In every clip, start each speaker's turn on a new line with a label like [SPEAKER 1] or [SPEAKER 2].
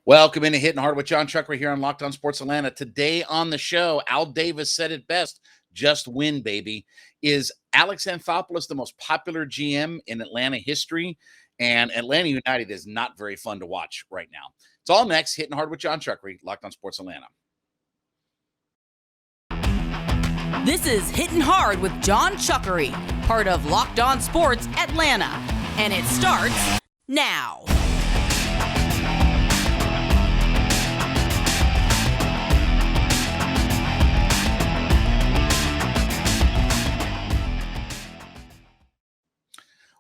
[SPEAKER 1] Welcome into Hittin Hard with Jon Chuckery here on Locked On Sports Atlanta. Today on the show, Al Davis said it best, just win, baby. Is Alex Anthopoulos the most popular GM in Atlanta history? And Atlanta United is not very fun to watch right now. It's all next, Hittin Hard with Jon Chuckery, Locked On Sports Atlanta.
[SPEAKER 2] This is Hittin Hard with Jon Chuckery, part of Locked On Sports Atlanta. And it starts now.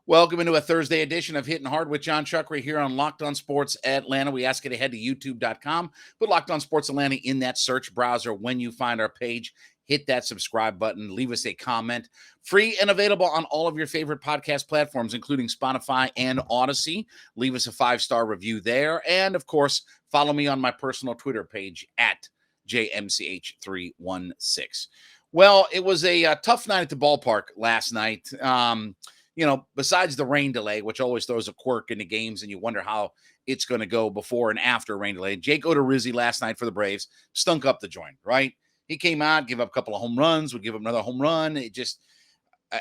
[SPEAKER 1] Welcome into a Thursday edition of Hittin Hard with Jon Chuckery here on Locked On Sports Atlanta. We ask you to head to youtube.com, put Locked On Sports Atlanta in that search browser. When you find our page, hit that subscribe button, leave us a comment. Free and available on all of your favorite podcast platforms, including Spotify and Odyssey. Leave us a 5-star review there. And, of course, follow me on my personal Twitter page at JMCH316. Well, it was a tough night at the ballpark last night. Besides the rain delay, which always throws a quirk into games and you wonder how it's going to go before and after a rain delay. Jake Odorizzi last night for the Braves stunk up the joint, right? He came out, gave up a couple of home runs, would give up another home run. It just,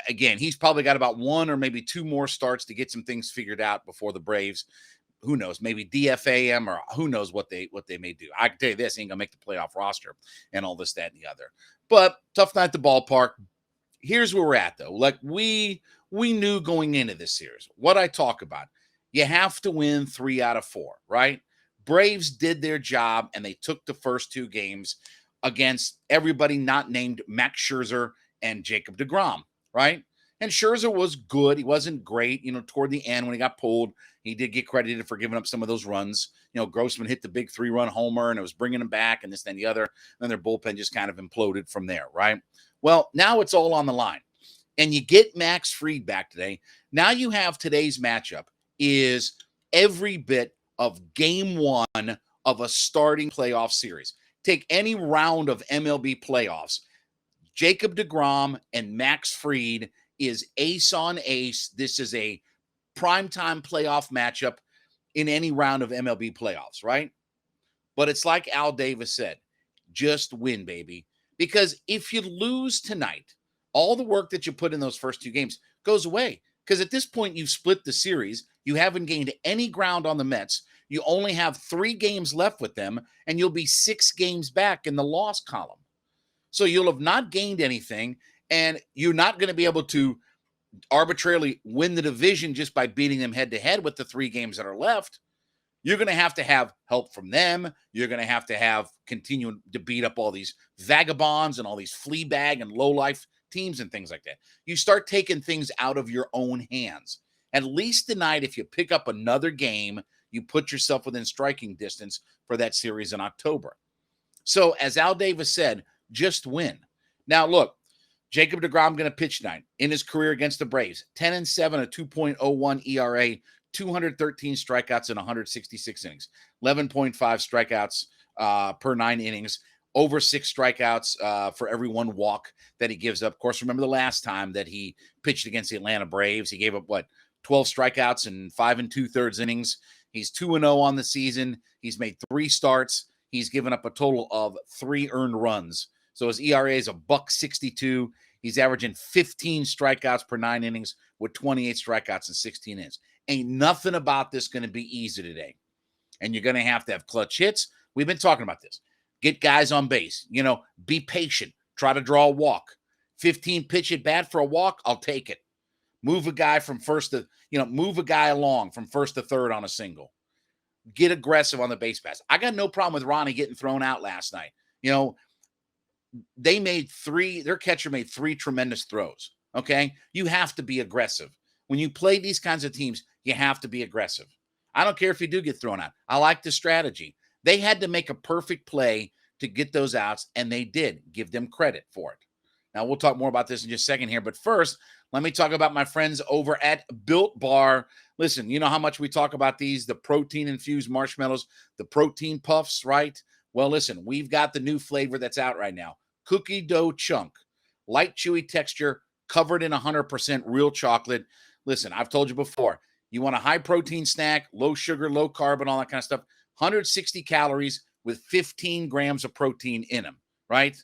[SPEAKER 1] again, he's probably got about one or maybe two more starts to get some things figured out before the Braves. Who knows? Maybe DFA him or who knows what they may do. I can tell you this, he ain't going to make the playoff roster and all this, that, and the other. But tough night at the ballpark. Here's where we're at, though. Like, we knew going into this series, what I talk about, you have to win 3 out of 4, right? Braves did their job, and they took the first 2 games against everybody not named Max Scherzer and Jacob DeGrom, right? And Scherzer was good. He wasn't great, toward the end when he got pulled. He did get credited for giving up some of those runs. Grossman hit the big 3-run homer, and it was bringing him back, and this, then the other. And then their bullpen just kind of imploded from there, right? Well, now it's all on the line. And you get Max Fried back today. Now you have today's matchup is every bit of game 1 of a starting playoff series. Take any round of MLB playoffs. Jacob DeGrom and Max Fried is ace on ace. This is a primetime playoff matchup in any round of MLB playoffs, right? But it's like Al Davis said, just win, baby. Because if you lose tonight, all the work that you put in those first 2 games goes away. Because at this point, you've split the series. You haven't gained any ground on the Mets. You only have 3 games left with them, and you'll be 6 games back in the loss column. So you'll have not gained anything, and you're not going to be able to arbitrarily win the division just by beating them head-to-head with the 3 games that are left. You're going to have help from them. You're going to have continue to beat up all these vagabonds and all these flea bag and low-life teams and things like that. You start taking things out of your own hands. At least tonight, if you pick up another game, you put yourself within striking distance for that series in October. So, as Al Davis said, just win. Now, look, Jacob DeGrom going to pitch tonight in his career against the Braves. 10-7, a 2.01 ERA, 213 strikeouts in 166 innings, 11.5 strikeouts per 9 innings, over 6 strikeouts for every 1 walk that he gives up. Of course, remember the last time that he pitched against the Atlanta Braves, he gave up, 12 strikeouts in 5 2/3 innings. He's 2-0 on the season. He's made 3 starts. He's given up a total of 3 earned runs. So his ERA is $1.62. He's averaging 15 strikeouts per 9 innings with 28 strikeouts in 16 innings. Ain't nothing about this going to be easy today. And you're going to have clutch hits. We've been talking about this. Get guys on base. Be patient. Try to draw a walk. 15 pitch at bat for a walk, I'll take it. Move a guy from first to, move a guy along from first to third on a single. Get aggressive on the base pass. I got no problem with Ronnie getting thrown out last night. Their catcher made 3 tremendous throws. Okay? You have to be aggressive. When you play these kinds of teams, you have to be aggressive. I don't care if you do get thrown out. I like the strategy. They had to make a perfect play to get those outs, and they did. Give them credit for it. Now, we'll talk more about this in just a second here, but first, let me talk about my friends over at Built Bar. Listen, you know how much we talk about these, the protein-infused marshmallows, the protein puffs, right? Well, listen, we've got the new flavor that's out right now. Cookie dough chunk. Light, chewy texture, covered in 100% real chocolate. Listen, I've told you before, you want a high-protein snack, low sugar, low carb, and all that kind of stuff. 160 calories with 15 grams of protein in them, right?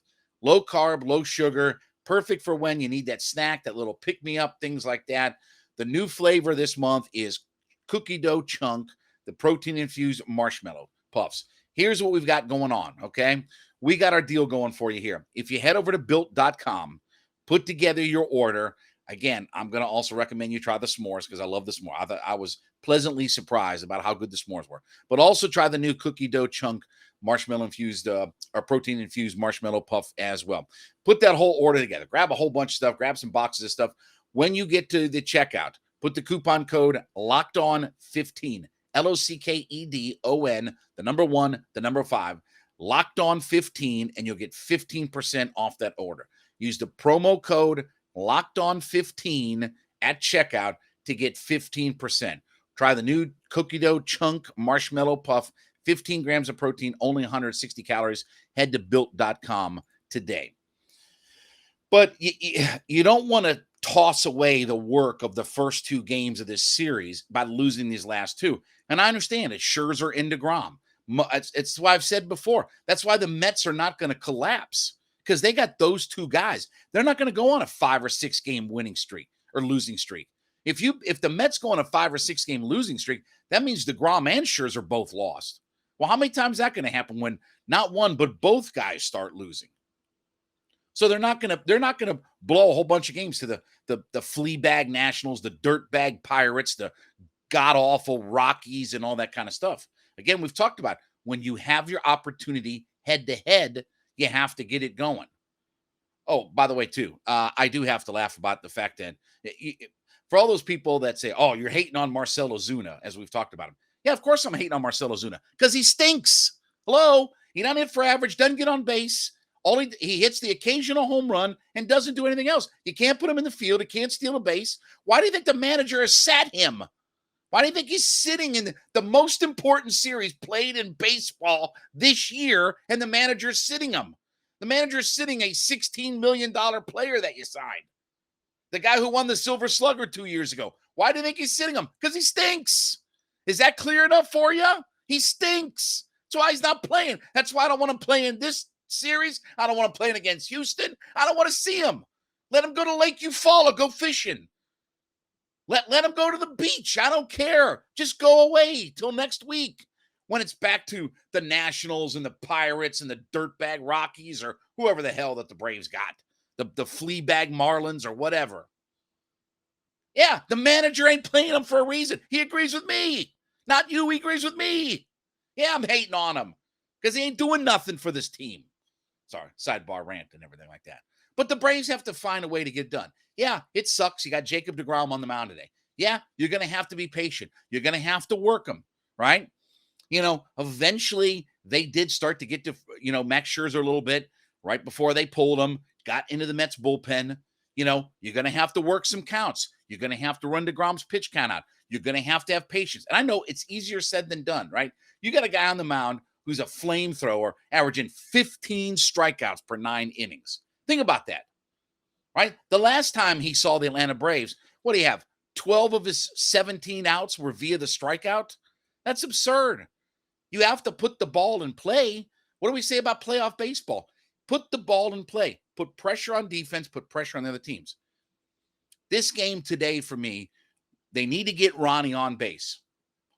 [SPEAKER 1] Low carb, low sugar, perfect for when you need that snack, that little pick-me-up, things like that. The new flavor this month is cookie dough chunk, the protein-infused marshmallow puffs. Here's what we've got going on, okay? We got our deal going for you here. If you head over to built.com, put together your order. Again, I'm going to also recommend you try the s'mores because I love the s'more. I was pleasantly surprised about how good the s'mores were. But also try the new cookie dough chunk marshmallow-infused or protein-infused marshmallow puff as well. Put that whole order together. Grab a whole bunch of stuff. Grab some boxes of stuff. When you get to the checkout, put the coupon code LOCKEDON15, LOCKEDON, the number 1, the number 5, LOCKEDON15, and you'll get 15% off that order. Use the promo code LOCKEDON15 at checkout to get 15%. Try the new cookie dough chunk marshmallow puff, 15 grams of protein, only 160 calories. Head to built.com today. But you don't want to toss away the work of the first 2 games of this series by losing these last 2. And I understand it's Scherzer and DeGrom. It's why I've said before. That's why the Mets are not going to collapse, because they got those 2 guys. They're not going to go on a 5 or 6 game winning streak or losing streak. If the Mets go on a 5 or 6 game losing streak, that means DeGrom and Scherzer are both lost. Well, how many times is that going to happen when not one but both guys start losing? So they're not going to blow a whole bunch of games to the flea bag Nationals, the dirt bag Pirates, the god awful Rockies, and all that kind of stuff. Again, we've talked about when you have your opportunity head to head, you have to get it going. Oh, by the way, too, I do have to laugh about the fact that for all those people that say, "Oh, you're hating on Marcell Ozuna," as we've talked about him. Yeah, of course I'm hating on Marcell Ozuna because he stinks. Hello, he's not hit for average, doesn't get on base. He hits the occasional home run and doesn't do anything else. You can't put him in the field. He can't steal a base. Why do you think the manager has sat him? Why do you think he's sitting in the most important series played in baseball this year, and the manager's sitting him? The manager's sitting a $16 million player that you signed. The guy who won the Silver Slugger 2 years ago. Why do you think he's sitting him? Because he stinks. Is that clear enough for you? He stinks. That's why he's not playing. That's why I don't want him playing this series. I don't want him playing against Houston. I don't want to see him. Let him go to Lake Eufaula, go fishing. Let him go to the beach. I don't care. Just go away till next week when it's back to the Nationals and the Pirates and the dirtbag Rockies or whoever the hell that the Braves got. The flea bag Marlins or whatever. Yeah, the manager ain't playing him for a reason. He agrees with me. Not you, he agrees with me. Yeah, I'm hating on him because he ain't doing nothing for this team. Sorry, sidebar rant and everything like that. But the Braves have to find a way to get done. Yeah, it sucks. You got Jacob DeGrom on the mound today. Yeah, you're going to have to be patient. You're going to have to work him, right? Eventually they did start to get to, Max Scherzer a little bit right before they pulled him, got into the Mets bullpen. You're going to have to work some counts. You're going to have to run DeGrom's pitch count out. You're going to have patience. And I know it's easier said than done, right? You got a guy on the mound who's a flamethrower averaging 15 strikeouts per 9 innings. Think about that, right? The last time he saw the Atlanta Braves, what do you have? 12 of his 17 outs were via the strikeout? That's absurd. You have to put the ball in play. What do we say about playoff baseball? Put the ball in play. Put pressure on defense. Put pressure on the other teams. This game today, for me, they need to get Ronnie on base.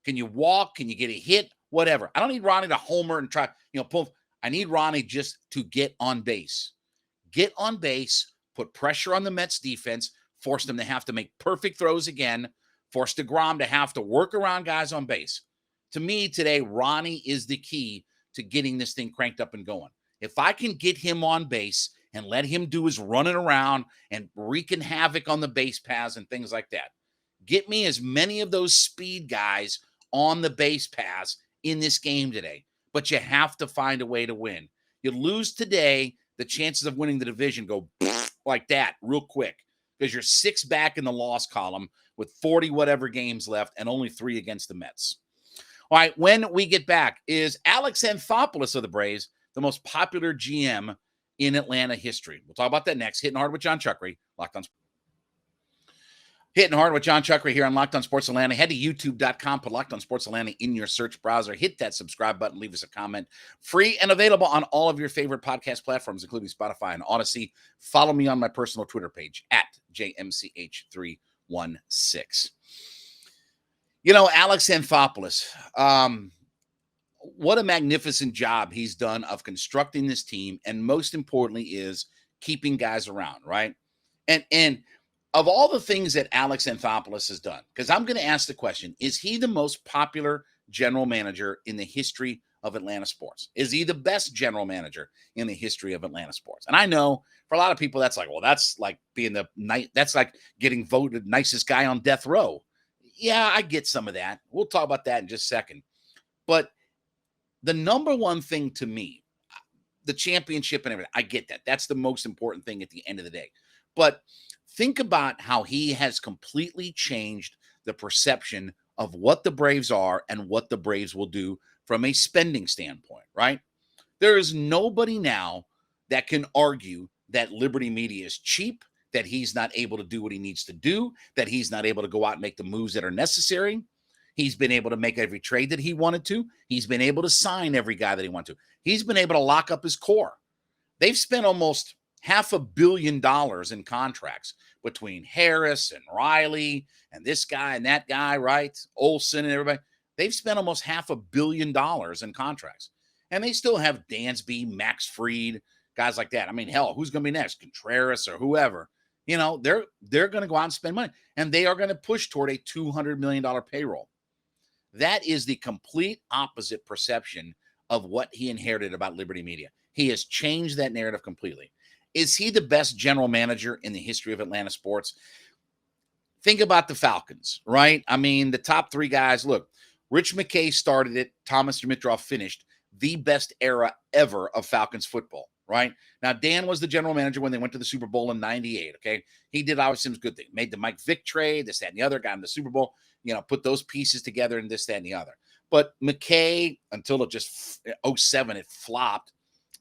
[SPEAKER 1] Can you walk? Can you get a hit? Whatever. I don't need Ronnie to homer and try, pull. I need Ronnie just to get on base. Get on base, put pressure on the Mets defense, force them to have to make perfect throws again, force DeGrom to have to work around guys on base. To me today, Ronnie is the key to getting this thing cranked up and going. If I can get him on base and let him do his running around and wreaking havoc on the base paths and things like that, get me as many of those speed guys on the base paths in this game today. But you have to find a way to win. You lose today, the chances of winning the division go like that real quick because you're 6 back in the loss column with 40 whatever games left and only 3 against the Mets. All right, when we get back, is Alex Anthopoulos of the Braves the most popular GM in Atlanta history? We'll talk about that next. Hitting Hard with Jon Chuckery, Locked On Sports. Hitting hard with Jon Chuckery here on Locked On Sports Atlanta. Head to youtube.com, put Locked On Sports Atlanta in your search browser. Hit that subscribe button, leave us a comment. Free and available on all of your favorite podcast platforms, including Spotify and Odyssey. Follow me on my personal Twitter page at JMCH316. You know, Alex Anthopoulos, what a magnificent job he's done of constructing this team, and most importantly is keeping guys around, right? And of all the things that Alex Anthopoulos has done, because I'm going to ask the question, is he the most popular general manager in the history of Atlanta sports? Is he the best general manager in the history of Atlanta sports? And I know for a lot of people, that's like, well, that's like being that's like getting voted nicest guy on death row. Yeah, I get some of that. We'll talk about that in just a second. But the number one thing to me, the championship and everything, I get that. That's the most important thing at the end of the day. But think about how he has completely changed the perception of what the Braves are and what the Braves will do from a spending standpoint, right? There is nobody now that can argue that Liberty Media is cheap, that he's not able to do what he needs to do, that he's not able to go out and make the moves that are necessary. He's been able to make every trade that he wanted to. He's been able to sign every guy that he wanted to. He's been able to lock up his core. They've spent almost $500 million in contracts between Harris and Riley and this guy and that guy, right? Olsen and everybody. They've spent almost $500 million in contracts. And they still have Dansby, Max Fried, guys like that. I mean, hell, who's going to be next? Contreras or whoever. You know, they're going to go out and spend money. And they are going to push toward a $200 million payroll. That is the complete opposite perception of what he inherited about Liberty Media. He has changed that narrative completely. Is he the best general manager in the history of Atlanta sports? Think about the Falcons, right? I mean, the top three guys, look, Rich McKay started it. Thomas Dimitroff finished the best era ever of Falcons football, right? Now, Dan was the general manager when they went to the Super Bowl in 98, okay? He did obviously some good things. Made the Mike Vick trade, this, that, and the other, got in the Super Bowl, you know, put those pieces together and this, that, and the other. But McKay, until it just 07, it flopped.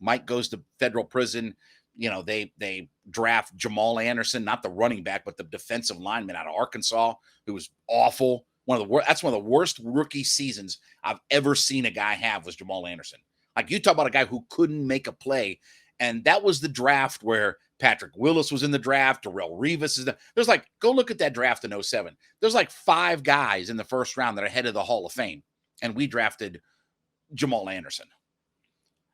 [SPEAKER 1] Mike goes to federal prison. You know, they draft Jamal Anderson, not the running back, but the defensive lineman out of Arkansas, who was awful. That's one of the worst rookie seasons I've ever seen a guy have was Jamal Anderson. Like, you talk about a guy who couldn't make a play. And that was the draft where Patrick Willis was in the draft. Darrelle Revis is there's like, go look at that draft in 07. There's like 5 guys in the first round that are headed the Hall of Fame. And we drafted Jamal Anderson.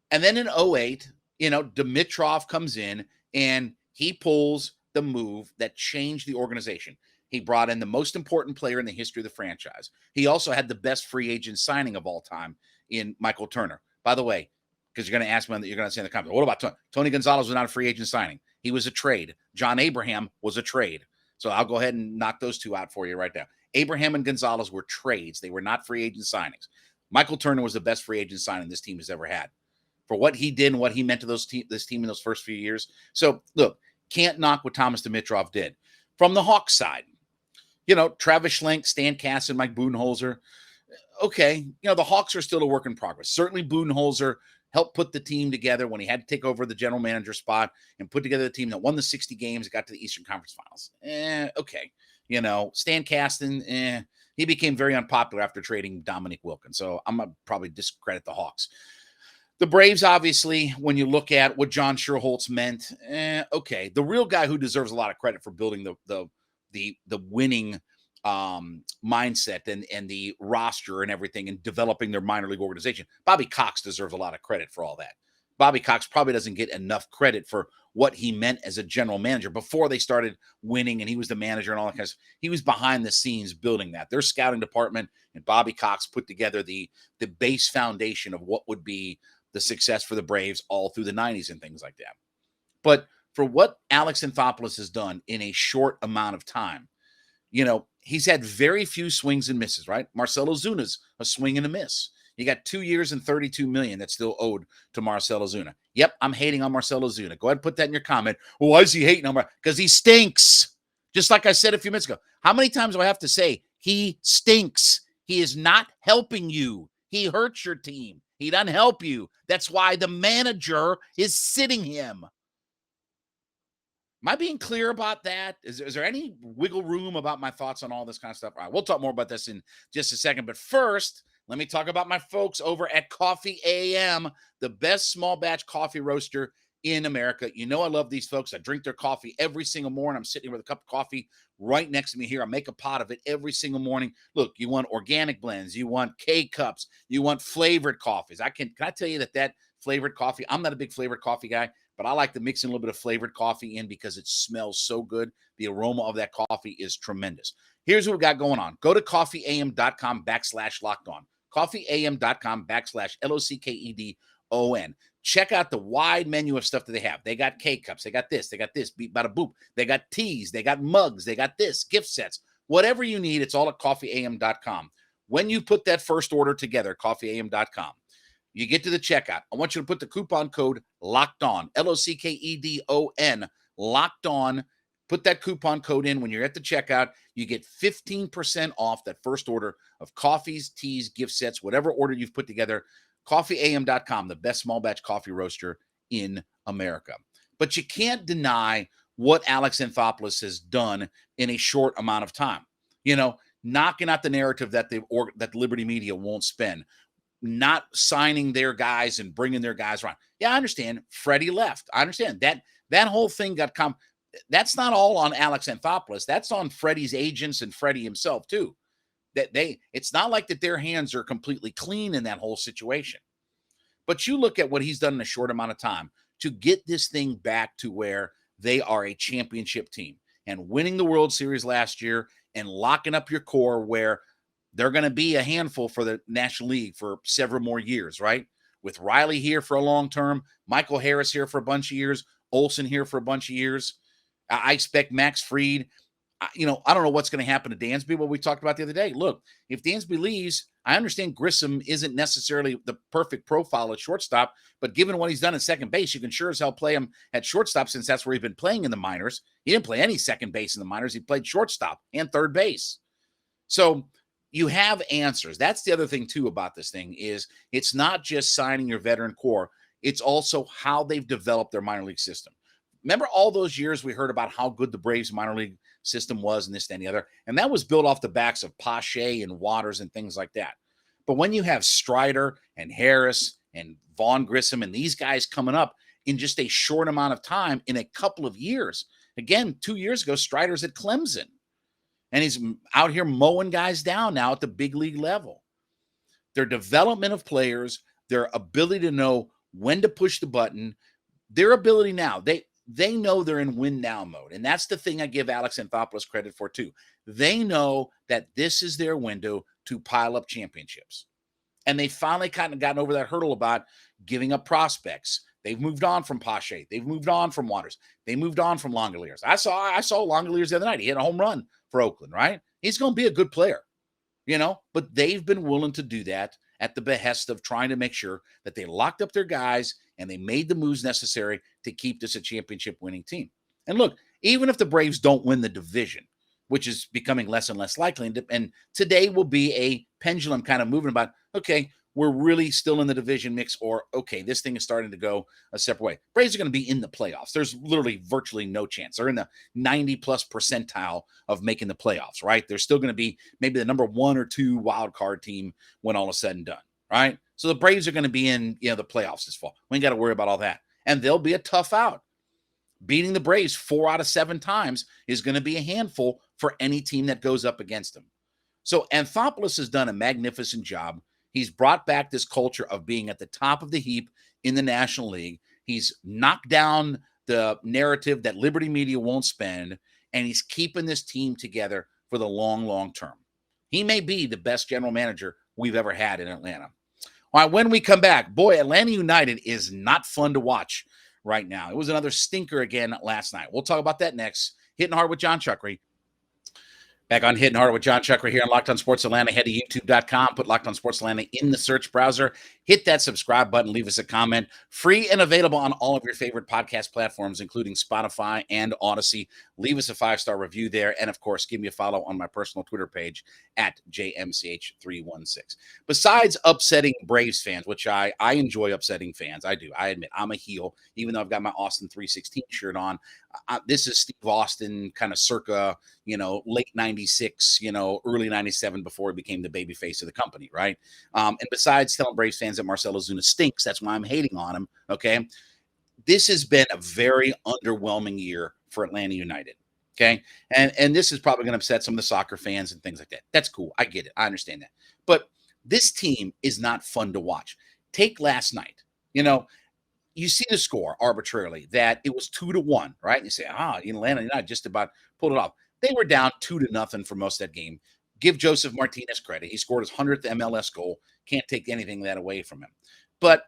[SPEAKER 1] And then in 08, you know, Dimitroff comes in and he pulls the move that changed the organization. He brought in the most important player in the history of the franchise. He also had the best free agent signing of all time in Michael Turner. By the way, because you're going to ask me, you're going to say in the comments, what about Tony? Tony Gonzalez was not a free agent signing. He was a trade. John Abraham was a trade. So I'll go ahead and knock those two out for you right now. Abraham and Gonzalez were trades. They were not free agent signings. Michael Turner was the best free agent signing this team has ever had for what he did and what he meant to this team in those first few years. So, look, can't knock what Thomas Dimitroff did. From the Hawks side, you know, Travis Schlenk, Stan Kasten, Mike Budenholzer. Okay, you know, the Hawks are still a work in progress. Certainly Budenholzer helped put the team together when he had to take over the general manager spot and put together the team that won the 60 games and got to the Eastern Conference Finals. Okay. You know, Stan Kasten, he became very unpopular after trading Dominique Wilkins. So I'm going to probably discredit the Hawks. The Braves, obviously, when you look at what John Schuerholz meant, okay. The real guy who deserves a lot of credit for building the winning mindset and the roster and everything and developing their minor league organization, Bobby Cox deserves a lot of credit for all that. Bobby Cox probably doesn't get enough credit for what he meant as a general manager before they started winning and he was the manager and all that kind of stuff. He was behind the scenes building that. Their scouting department and Bobby Cox put together the base foundation of what would be the success for the Braves all through the 90s and things like that. But for what Alex Anthopoulos has done in a short amount of time, you know, he's had very few swings and misses, right? Marcell Ozuna's a swing and a miss. You got 2 years and $32 million that's still owed to Marcell Ozuna. Yep, I'm hating on Marcell Ozuna. Go ahead and put that in your comment. Well, why is he hating on Marcell? Because he stinks. Just like I said a few minutes ago. How many times do I have to say he stinks? He is not helping you. He hurts your team. He doesn't help you. That's why the manager is sitting him. Am I being clear about that? Is there any wiggle room about my thoughts on all this kind of stuff? All right, we'll talk more about this in just a second. But first, let me talk about my folks over at Coffee AM, the best small batch coffee roaster in America. You know I love these folks. I drink their coffee every single morning. I'm sitting here with a cup of coffee right next to me here. I make a pot of it every single morning. Look, you want organic blends, you want K-cups, you want flavored coffees. Can I tell you that flavored coffee, I'm not a big flavored coffee guy, but I like to mix in a little bit of flavored coffee in because it smells so good. The aroma of that coffee is tremendous. Here's what we got going on. Go to coffeeam.com/lockedon. coffeeam.com/LOCKEDON. Check out the wide menu of stuff that they have. They got K-cups. They got this. Beat bada boop. They got teas. They got mugs. They got this, gift sets. Whatever you need, it's all at coffeeam.com. When you put that first order together, coffeeam.com, you get to the checkout. I want you to put the coupon code LOCKED ON, LOCKEDON, LOCKED ON. Put that coupon code in when you're at the checkout. You get 15% off that first order of coffees, teas, gift sets, whatever order you've put together. Coffeeam.com, the best small batch coffee roaster in America. But you can't deny what Alex Anthopoulos has done in a short amount of time. You know, knocking out the narrative that that Liberty Media won't spend, not signing their guys and bringing their guys around. Yeah, I understand. Freddie left. I understand that whole thing got that's not all on Alex Anthopoulos. That's on Freddie's agents and Freddie himself too. It's not like that their hands are completely clean in that whole situation. But you look at what he's done in a short amount of time to get this thing back to where they are a championship team and winning the World Series last year and locking up your core where they're going to be a handful for the National League for several more years, right? With Riley here for a long term, Michael Harris here for a bunch of years, Olsen here for a bunch of years. I expect Max Fried. I don't know what's going to happen to Dansby, what we talked about the other day. Look, if Dansby leaves, I understand Grissom isn't necessarily the perfect profile at shortstop, but given what he's done at second base, you can sure as hell play him at shortstop since that's where he's been playing in the minors. He didn't play any second base in the minors. He played shortstop and third base. So you have answers. That's the other thing, too, about this thing is it's not just signing your veteran core. It's also how they've developed their minor league system. Remember all those years we heard about how good the Braves minor league system was and this, that, and the other? And that was built off the backs of Pache and Waters and things like that. But when you have Strider and Harris and Vaughn Grissom and these guys coming up in just a short amount of time in a couple of years, again, 2 years ago, Strider's at Clemson. And he's out here mowing guys down now at the big league level. Their development of players, their ability to know when to push the button, their ability now, they know they're in win now mode. And that's the thing I give Alex Anthopoulos credit for too. They know that this is their window to pile up championships. And they finally kind of gotten over that hurdle about giving up prospects. They've moved on from Pache. They've moved on from Waters. They moved on from Langoliers. I saw Langoliers the other night. He hit a home run for Oakland, right? He's going to be a good player, but they've been willing to do that at the behest of trying to make sure that they locked up their guys and they made the moves necessary to keep this a championship winning team. And look, even if the Braves don't win the division, which is becoming less and less likely, and today will be a pendulum kind of moving about, okay, we're really still in the division mix, or okay, this thing is starting to go a separate way. Braves are going to be in the playoffs. There's literally virtually no chance. They're in the 90+ percentile of making the playoffs, right? They're still going to be maybe the number 1 or 2 wild card team when all is said and done, right? So the Braves are going to be in the playoffs this fall. We ain't got to worry about all that. And they'll be a tough out. Beating the Braves 4 out of 7 times is going to be a handful for any team that goes up against them. So Anthopoulos has done a magnificent job. He's brought back this culture of being at the top of the heap in the National League. He's knocked down the narrative that Liberty Media won't spend, and he's keeping this team together for the long, long term. He may be the best general manager we've ever had in Atlanta. All right, when we come back, boy, Atlanta United is not fun to watch right now. It was another stinker again last night. We'll talk about that next. Hitting Hard with Jon Chuckery. Back on Hittin Hard with Jon Chuckery here on Locked On Sports Atlanta. Head to youtube.com, put Locked On Sports Atlanta in the search browser. Hit that subscribe button, leave us a comment. Free and available on all of your favorite podcast platforms, including Spotify and Odyssey. Leave us a 5-star review there. And, of course, give me a follow on my personal Twitter page at JMCH316. Besides upsetting Braves fans, which I enjoy upsetting fans. I do. I admit I'm a heel, even though I've got my Austin 316 shirt on. This is Steve Austin kind of circa, late 96, early 97 before he became the baby face of the company, right? And besides telling Braves fans that Marcell Ozuna stinks, that's why I'm hating on him, okay? This has been a very underwhelming year for Atlanta United, okay? And this is probably going to upset some of the soccer fans and things like that. That's cool. I get it. I understand that. But this team is not fun to watch. Take last night, you see the score arbitrarily that it was 2-1, right? And you say, Atlanta United just about pulled it off. They were down 2-0 for most of that game. Give Josef Martinez credit. He scored his 100th MLS goal. Can't take anything of that away from him. But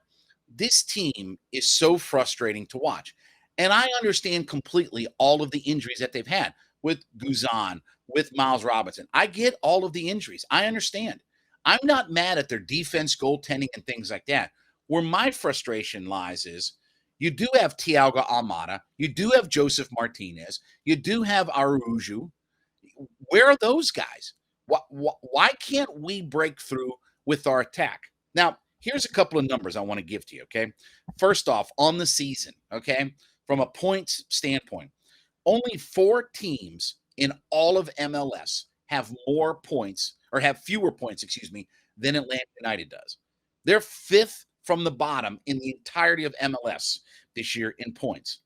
[SPEAKER 1] this team is so frustrating to watch. And I understand completely all of the injuries that they've had with Guzan, with Miles Robinson. I get all of the injuries. I understand. I'm not mad at their defense, goaltending, and things like that. Where my frustration lies is you do have Thiago Almada, you do have Josef Martinez, you do have Araujo. Where are those guys? Why can't we break through with our attack? Now, here's a couple of numbers I want to give to you, okay? First off, on the season, okay, from a points standpoint, only 4 teams in all of MLS have more points, or have fewer points, than Atlanta United does. They're 5th from the bottom in the entirety of MLS this year in points.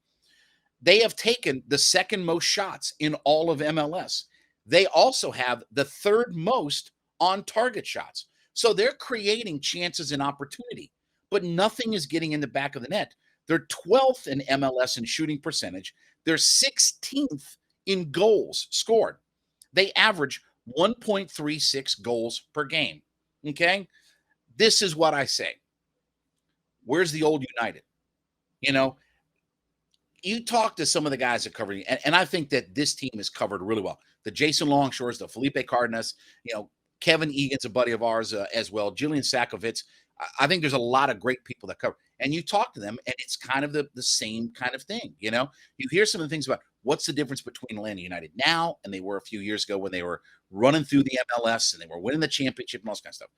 [SPEAKER 1] They have taken the 2nd most shots in all of MLS. They also have the 3rd most on target shots. So they're creating chances and opportunity, but nothing is getting in the back of the net. They're 12th in MLS in shooting percentage. They're 16th in goals scored. They average 1.36 goals per game. Okay? This is what I say. Where's the old United? You talk to some of the guys that cover you, and I think that this team is covered really well. The Jason Longshores, the Felipe Cardenas, Kevin Egan's a buddy of ours as well. Julian Sakovitz. I think there's a lot of great people that cover. And you talk to them, and it's kind of the same kind of thing. You hear some of the things about what's the difference between Atlanta United now and they were a few years ago when they were running through the MLS and they were winning the championship and all this kind of stuff.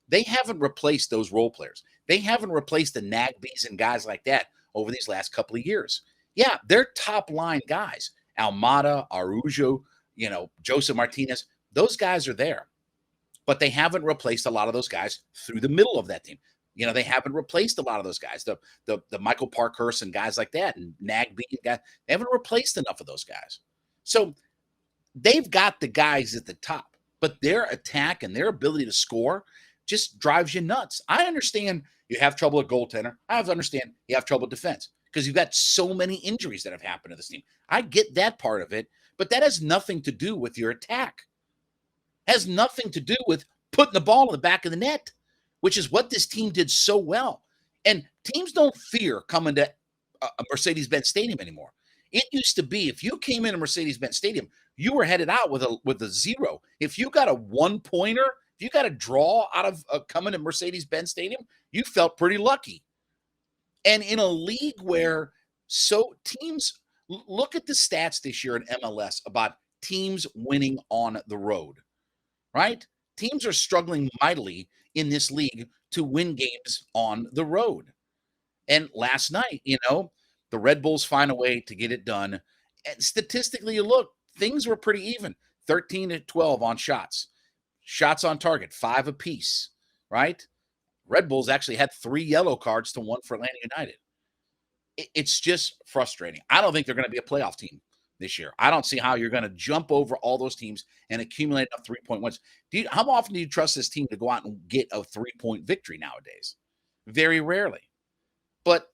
[SPEAKER 1] They haven't replaced those role players. They haven't replaced the Nagbys and guys like that over these last couple of years. Yeah, they're top line guys. Almada, Araujo, Josef Martinez. Those guys are there. But they haven't replaced a lot of those guys through the middle of that team. They haven't replaced a lot of those guys. The Michael Parkhurst and guys like that, and Nagby and guys, they haven't replaced enough of those guys. So they've got the guys at the top, but their attack and their ability to score just drives you nuts. I understand you have trouble at goaltender. I understand you have trouble at defense because you've got so many injuries that have happened to this team. I get that part of it, but that has nothing to do with your attack. Has nothing to do with putting the ball in the back of the net, which is what this team did so well. And teams don't fear coming to a Mercedes Benz Stadium anymore. It used to be if you came in a Mercedes Benz Stadium, you were headed out with a 0. If you got a 1-pointer, if you got a draw out of coming to Mercedes Benz Stadium, you felt pretty lucky. And in a league where teams look at the stats this year in MLS about teams winning on the road. Right? Teams are struggling mightily in this league to win games on the road. And last night, the Red Bulls find a way to get it done. And statistically, you look, things were pretty even. 13-12 on shots. Shots on target, 5 apiece, right? Red Bulls actually had 3 yellow cards to 1 for Atlanta United. It's just frustrating. I don't think they're going to be a playoff team this year. I don't see how you're going to jump over all those teams and accumulate enough 3-point wins. How often do you trust this team to go out and get a 3-point victory nowadays? Very rarely. But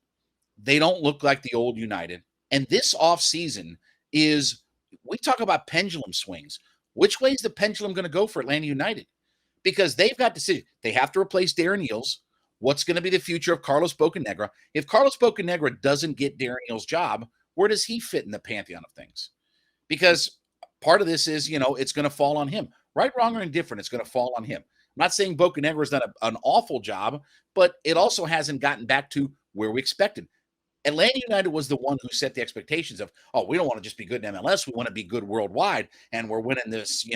[SPEAKER 1] they don't look like the old United. And this offseason is, we talk about pendulum swings. Which way is the pendulum going to go for Atlanta United? Because they've got to see, they have to replace Darren Eales. What's going to be the future of Carlos Bocanegra? If Carlos Bocanegra doesn't get Darren Eales' job, where does he fit in the pantheon of things? Because part of this is, it's going to fall on him. Right, wrong, or indifferent, it's going to fall on him. I'm not saying Bocanegra has done an awful job, but it also hasn't gotten back to where we expected. Atlanta United was the one who set the expectations of, oh, we don't want to just be good in MLS. We want to be good worldwide. And we're winning this,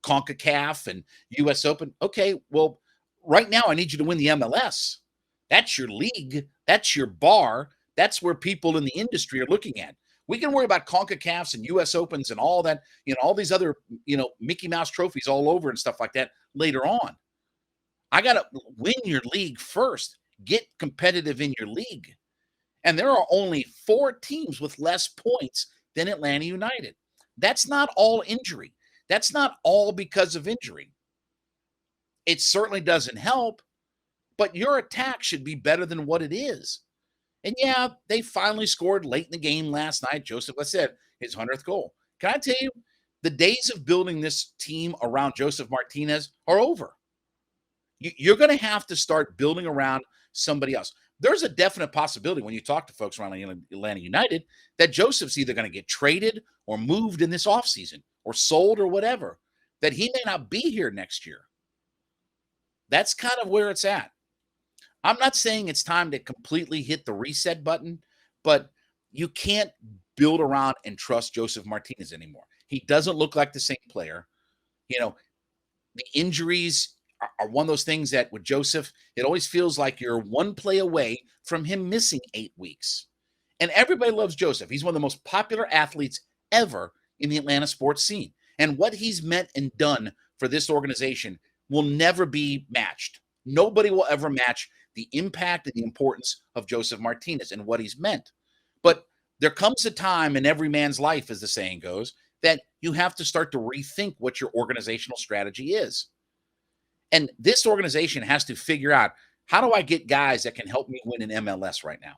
[SPEAKER 1] CONCACAF and US Open. Okay, well, right now I need you to win the MLS. That's your league. That's your bar. That's where people in the industry are looking at. We can worry about CONCACAFs and US Opens and all that, all these other, Mickey Mouse trophies all over and stuff like that later on. I got to win your league first. Get competitive in your league. And there are only 4 teams with less points than Atlanta United. That's not all injury. That's not all because of injury. It certainly doesn't help, but your attack should be better than what it is. And yeah, they finally scored late in the game last night. Josef, I said, his 100th goal. Can I tell you, the days of building this team around Josef Martinez are over. You're going to have to start building around somebody else. There's a definite possibility when you talk to folks around Atlanta United that Josef's either going to get traded or moved in this offseason or sold or whatever, that he may not be here next year. That's kind of where it's at. I'm not saying it's time to completely hit the reset button, but you can't build around and trust Josef Martinez anymore. He doesn't look like the same player. The injuries are one of those things that with Josef, it always feels like you're one play away from him missing 8 weeks. And everybody loves Josef. He's one of the most popular athletes ever in the Atlanta sports scene. And what he's meant and done for this organization will never be matched. Nobody will ever match the impact and the importance of Josef Martinez and what he's meant. But there comes a time in every man's life, as the saying goes, that you have to start to rethink what your organizational strategy is. And this organization has to figure out, how do I get guys that can help me win in MLS right now?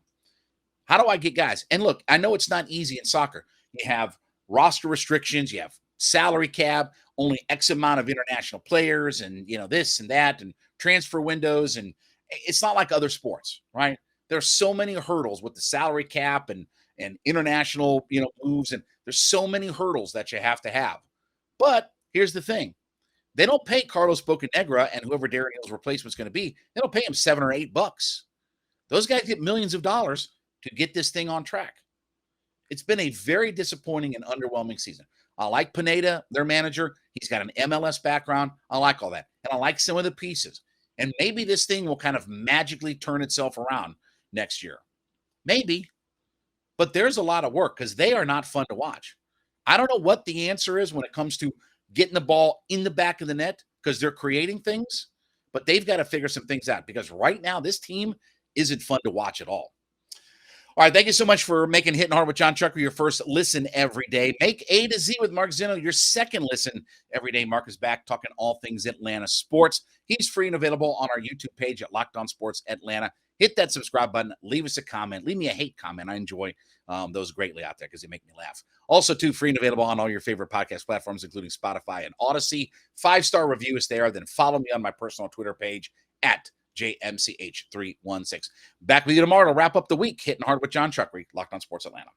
[SPEAKER 1] How do I get guys? And look, I know it's not easy in soccer. You have roster restrictions, you have salary cap, only X amount of international players, and this and that, and transfer windows, and it's not like other sports, right? There's so many hurdles with the salary cap and international, moves, and there's so many hurdles that you have to have. But here's the thing. They don't pay Carlos Bocanegra and whoever Darren Hill's replacement is going to be. They don't pay him $7 or $8. Those guys get millions of dollars to get this thing on track. It's been a very disappointing and underwhelming season. I like Pineda, their manager. He's got an MLS background. I like all that. And I like some of the pieces. And maybe this thing will kind of magically turn itself around next year. Maybe. But there's a lot of work because they are not fun to watch. I don't know what the answer is when it comes to getting the ball in the back of the net because they're creating things, but they've got to figure some things out because right now this team isn't fun to watch at all. All right, thank you so much for making Hittin' Hard with Jon Chuckery your first listen every day. Make A to Z with Mark Zinno your second listen every day. Mark is back talking all things Atlanta sports. He's free and available on our YouTube page at Locked On Sports Atlanta. Hit that subscribe button. Leave us a comment. Leave me a hate comment. I enjoy those greatly out there because they make me laugh. Also, too, free and available on all your favorite podcast platforms, including Spotify and Odyssey. 5-star review is there. Then follow me on my personal Twitter page at JMCH316. Back with you tomorrow to wrap up the week. Hittin' Hard with Jon Chuckery, Locked On Sports Atlanta.